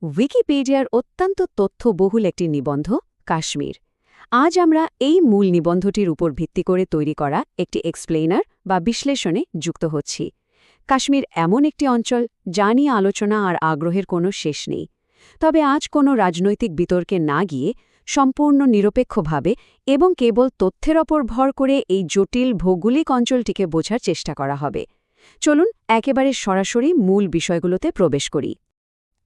উইকিপিডিয়ার অত্যন্ত তথ্যবহুল একটি নিবন্ধ কাশ্মীর। আজ আমরা এই মূল নিবন্ধটির উপর ভিত্তি করে তৈরি করা একটি এক্সপ্লেইনার বা বিশ্লেষণে যুক্ত হচ্ছি। কাশ্মীর এমন একটি অঞ্চল যা নিয়ে আলোচনা আর আগ্রহের কোনো শেষ নেই। তবে আজ কোনো রাজনৈতিক বিতর্কে না গিয়ে সম্পূর্ণ নিরপেক্ষভাবে এবং কেবল তথ্যের ওপর ভর করে এই জটিল ভৌগোলিক অঞ্চলটিকে বোঝার চেষ্টা করা হবে। চলুন একেবারে সরাসরি মূল বিষয়গুলোতে প্রবেশ করি।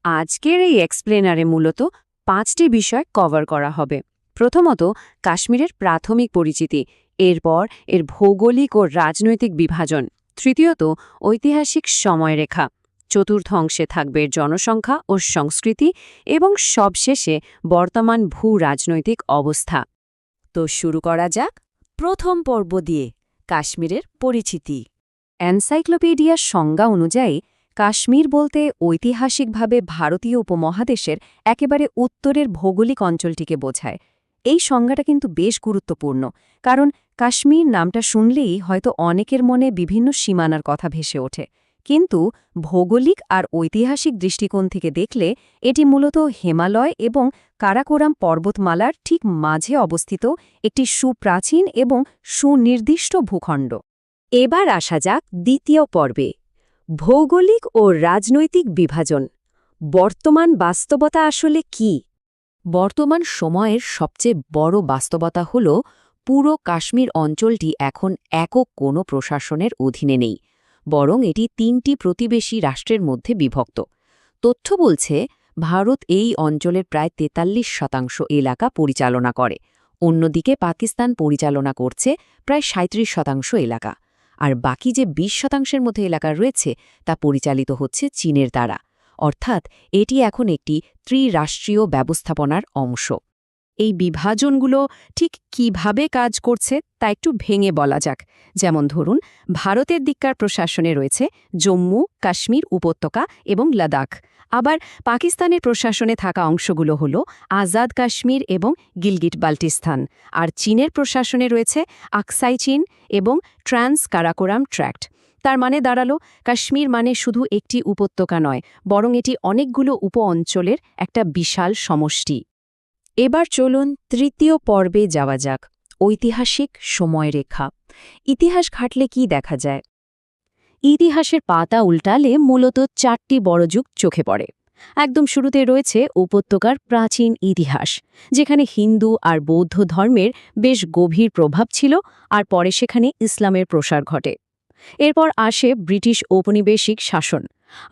আজকের এই এক্সপ্লেনারে মূলত 5টি বিষয় কভার করা হবে। প্রথমত, কাশ্মীরের প্রাথমিক পরিচিতি, এরপর এর ভৌগোলিক ও রাজনৈতিক বিভাজন, তৃতীয়ত ঐতিহাসিক সময়রেখা, চতুর্থ অংশে থাকবে জনসংখ্যা ও সংস্কৃতি এবং সবশেষে বর্তমান ভূ-রাজনৈতিক অবস্থা। তো শুরু করা যাক প্রথম পর্ব দিয়ে, কাশ্মীরের পরিচিতি। এনসাইক্লোপিডিয়ার সংজ্ঞা অনুযায়ী কাশ্মীর বলতে ঐতিহাসিকভাবে ভারতীয় উপমহাদেশের একেবারে উত্তরের ভৌগোলিক অঞ্চলটিকে বোঝায়। এই সংজ্ঞাটা কিন্তু বেশ গুরুত্বপূর্ণ, কারণ কাশ্মীর নামটা শুনলেই হয়তো অনেকের মনে বিভিন্ন সীমানার কথা ভেসে ওঠে, কিন্তু ভৌগোলিক আর ঐতিহাসিক দৃষ্টিকোণ থেকে দেখলে এটি মূলত হিমালয় এবং কারাকোরাম পর্বতমালার ঠিক মাঝে অবস্থিত একটি সুপ্রাচীন এবং সুনির্দিষ্ট ভূখণ্ড। এবার আসা যাক দ্বিতীয় পর্বে, ভৌগোলিক ও রাজনৈতিক বিভাজন। বর্তমান বাস্তবতা আসলে কি? বর্তমান সময়ের সবচেয়ে বড় বাস্তবতা হল পুরো কাশ্মীর অঞ্চলটি এখন একক কোনো প্রশাসনের অধীনে নেই, বরং এটি 3টি প্রতিবেশী রাষ্ট্রের মধ্যে বিভক্ত। তথ্য বলছে ভারত এই অঞ্চলের প্রায় 43% এলাকা পরিচালনা করে, অন্যদিকে পাকিস্তান পরিচালনা করছে প্রায় 37% এলাকা, আর বাকি যে 20%-এর মধ্যে এলাকা রয়েছে তা পরিচালিত হচ্ছে চীনের দ্বারা। অর্থাৎ এটি এখন একটি ত্রিরাষ্ট্রীয় ব্যবস্থাপনার অংশ। এই বিভাজনগুলো ঠিক কিভাবে কাজ করছে তা একটু ভেঙে বলা যাক। যেমন ধরুন, ভারতের দিককার প্রশাসনে রয়েছে জম্মু, কাশ্মীর উপত্যকা এবং লাদাখ। আবার পাকিস্তানের প্রশাসনে থাকা অংশগুলো হল আজাদ কাশ্মীর এবং গিলগিট বাল্টিস্তান, আর চীনের প্রশাসনে রয়েছে আকসাই চীন এবং ট্রান্স কারাকোরাম ট্র্যাক্ট। তার মানে দাঁড়ালো, কাশ্মীর মানে শুধু একটি উপত্যকা নয়, বরং এটি অনেকগুলো উপ অঞ্চলের একটা বিশাল সমষ্টি। এবার চলুন তৃতীয় পর্বে যাওয়া যাক, ঐতিহাসিক সময়রেখা। ইতিহাস ঘাটলে কি দেখা যায়? ইতিহাসের পাতা উল্টালে মূলত 4টি বড় যুগ চোখে পড়ে। একদম শুরুতে রয়েছে উপত্যকার প্রাচীন ইতিহাস, যেখানে হিন্দু আর বৌদ্ধ ধর্মের বেশ গভীর প্রভাব ছিল, আর পরে সেখানে ইসলামের প্রসার ঘটে। এরপর আসে ব্রিটিশ ঔপনিবেশিক শাসন।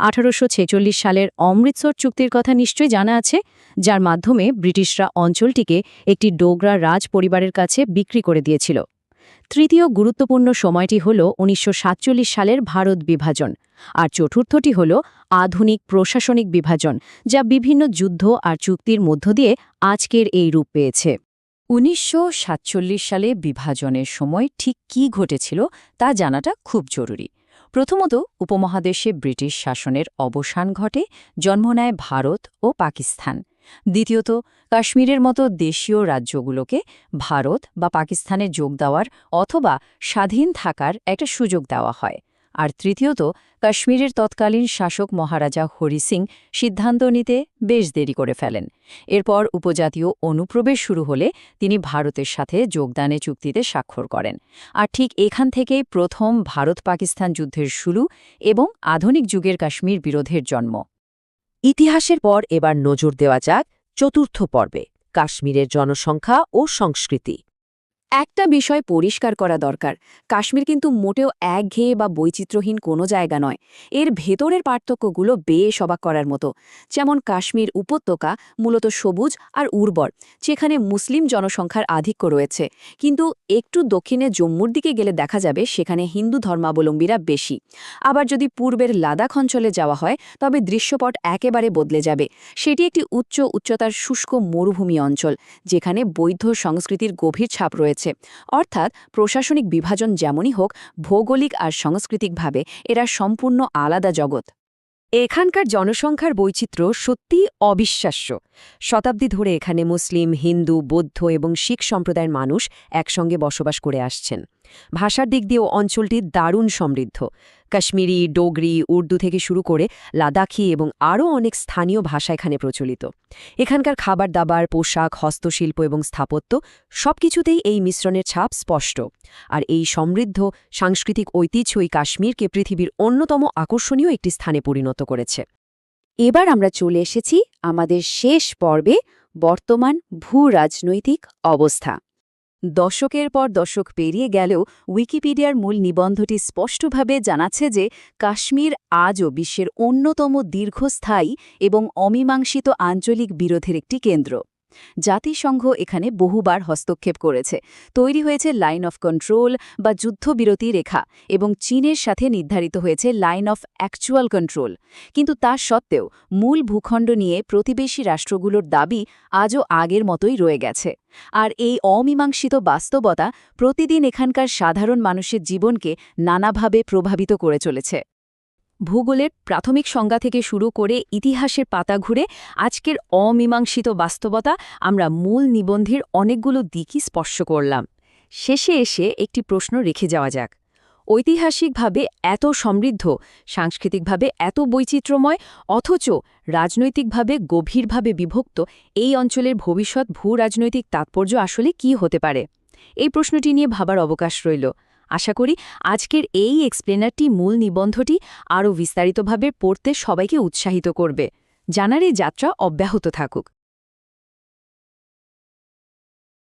1846 সালের অমৃতসর চুক্তির কথা নিশ্চয়ই জানা আছে, যার মাধ্যমে ব্রিটিশরা অঞ্চলটিকে একটি ডোগরা রাজ পরিবারের কাছে বিক্রি করে দিয়েছিল। তৃতীয় গুরুত্বপূর্ণ সময়টি হল 1947 সালের ভারত বিভাজন, আর চতুর্থটি হল আধুনিক প্রশাসনিক বিভাজন, যা বিভিন্ন যুদ্ধ আর চুক্তির মধ্য দিয়ে আজকের এই রূপ পেয়েছে। 1947 সালে বিভাজনের সময় ঠিক কী ঘটেছিল তা জানাটা খুব জরুরি। প্রথমত, উপমহাদেশে ব্রিটিশ শাসনের অবসান ঘটে, জন্ম নেয় ভারত ও পাকিস্তান। দ্বিতীয়ত, কাশ্মীরের মতো দেশীয় রাজ্যগুলোকে ভারত বা পাকিস্তানে যোগ দেওয়ার অথবা স্বাধীন থাকার একটা সুযোগ দেওয়া হয়। আর তৃতীয়ত, কাশ্মীরের তৎকালীন শাসক মহারাজা হরি সিং সিদ্ধান্ত নিতে বেশ দেরি করে ফেলেন। এরপর উপজাতীয় অনুপ্রবেশ শুরু হলে তিনি ভারতের সাথে যোগদানে চুক্তিতে স্বাক্ষর করেন। আর ঠিক এখান থেকেই প্রথম ভারত-পাকিস্তান যুদ্ধের শুরু এবং আধুনিক যুগের কাশ্মীর বিরোধের জন্ম। ইতিহাসের পর এবার নজর দেওয়া যাক চতুর্থ পর্বে, কাশ্মীরের জনসংখ্যা ও সংস্কৃতি। একটা বিষয় পরিষ্কার করা দরকার, কাশ্মীর কিন্তু মোটেও একঘেয়ে বা বৈচিত্র্যহীন কোনো জায়গা নয়। এর ভেতরের পার্থক্যগুলো বেশ অবাক করার মতো। যেমন কাশ্মীর উপত্যকা মূলত সবুজ আর উর্বর, যেখানে মুসলিম জনসংখ্যার আধিক্য রয়েছে, কিন্তু একটু দক্ষিণে জম্মুর দিকে গেলে দেখা যাবে সেখানে হিন্দু ধর্মাবলম্বীরা বেশি। আবার যদি পূর্বের লাদাখ অঞ্চলে যাওয়া হয় তবে দৃশ্যপট একেবারে বদলে যাবে। সেটি একটি উচ্চতার শুষ্ক মরুভূমি অঞ্চল, যেখানে বৌদ্ধ সংস্কৃতির গভীর ছাপ রয়েছে। অর্থাৎ প্রশাসনিক বিভাজন যেমনই হোক, ভৌগোলিক আর সাংস্কৃতিকভাবে এরা সম্পূর্ণ আলাদা জগৎ। এখানকার জনসংখ্যার বৈচিত্র্য সত্যিই অবিশ্বাস্য। শতাব্দী ধরে এখানে মুসলিম, হিন্দু, বৌদ্ধ এবং শিখ সম্প্রদায়ের মানুষ একসঙ্গে বসবাস করে আসছেন। ভাষার দিক দিয়েও অঞ্চলটি দারুণ সমৃদ্ধ। কাশ্মীরি, ডোগরি, উর্দু থেকে শুরু করে লাদাখি এবং আরও অনেক স্থানীয় ভাষা এখানে প্রচলিত। এখানকার খাবার-দাবার, পোশাক, হস্তশিল্প এবং স্থাপত্য সবকিছুতেই এই মিশ্রণের ছাপ স্পষ্ট। আর এই সমৃদ্ধ সাংস্কৃতিক ঐতিহ্যই কাশ্মীরকে পৃথিবীর অন্যতম আকর্ষণীয় একটি স্থানে পরিণত করেছে। এবার আমরা চলে এসেছি আমাদের শেষ পর্বে, বর্তমান ভূ-রাজনৈতিক অবস্থা। দশকের পর দশক পেরিয়ে গেলেও উইকিপিডিয়ার মূল নিবন্ধটি স্পষ্টভাবে জানাচ্ছে যে কাশ্মীর আজও বিশ্বের অন্যতম দীর্ঘস্থায়ী এবং অমীমাংসিত আঞ্চলিক বিরোধের একটি কেন্দ্র। জাতিসংঘ এখানে বহুবার হস্তক্ষেপ করেছে, তৈরি হয়েছে লাইন অফ কন্ট্রোল বা যুদ্ধবিরতি রেখা, এবং চীনের সাথে নির্ধারিত হয়েছে লাইন অফ অ্যাকচুয়াল কন্ট্রোল। কিন্তু তা সত্ত্বেও মূল ভূখণ্ড নিয়ে প্রতিবেশী রাষ্ট্রগুলোর দাবি আজও আগের মতোই রয়ে গেছে। আর এই অমীমাংসিত বাস্তবতা প্রতিদিন এখানকার সাধারণ মানুষের জীবনকে নানাভাবে প্রভাবিত করে চলেছে। ভূগোলের প্রাথমিক সংজ্ঞা থেকে শুরু করে ইতিহাসের পাতা ঘুরে আজকের অমীমাংসিত বাস্তবতা আমরা মূল নিবন্ধের অনেকগুলো দিকই স্পর্শ করলাম। শেষে এসে একটি প্রশ্ন রেখে যাওয়া যাক। ঐতিহাসিকভাবে এত সমৃদ্ধ, সাংস্কৃতিকভাবে এত বৈচিত্র্যময়, অথচ রাজনৈতিকভাবে গভীরভাবে বিভক্ত এই অঞ্চলের ভবিষ্যৎ ভূ-রাজনৈতিক তাৎপর্য আসলে কী হতে পারে? এই প্রশ্নটি নিয়ে ভাবার অবকাশ রইল। আশা করি আজকের এই এক্সপ্লেনারটি মূল নিবন্ধটি আরও বিস্তারিতভাবে পড়তে সবাইকে উৎসাহিত করবে। জানার এই যাত্রা অব্যাহত থাকুক।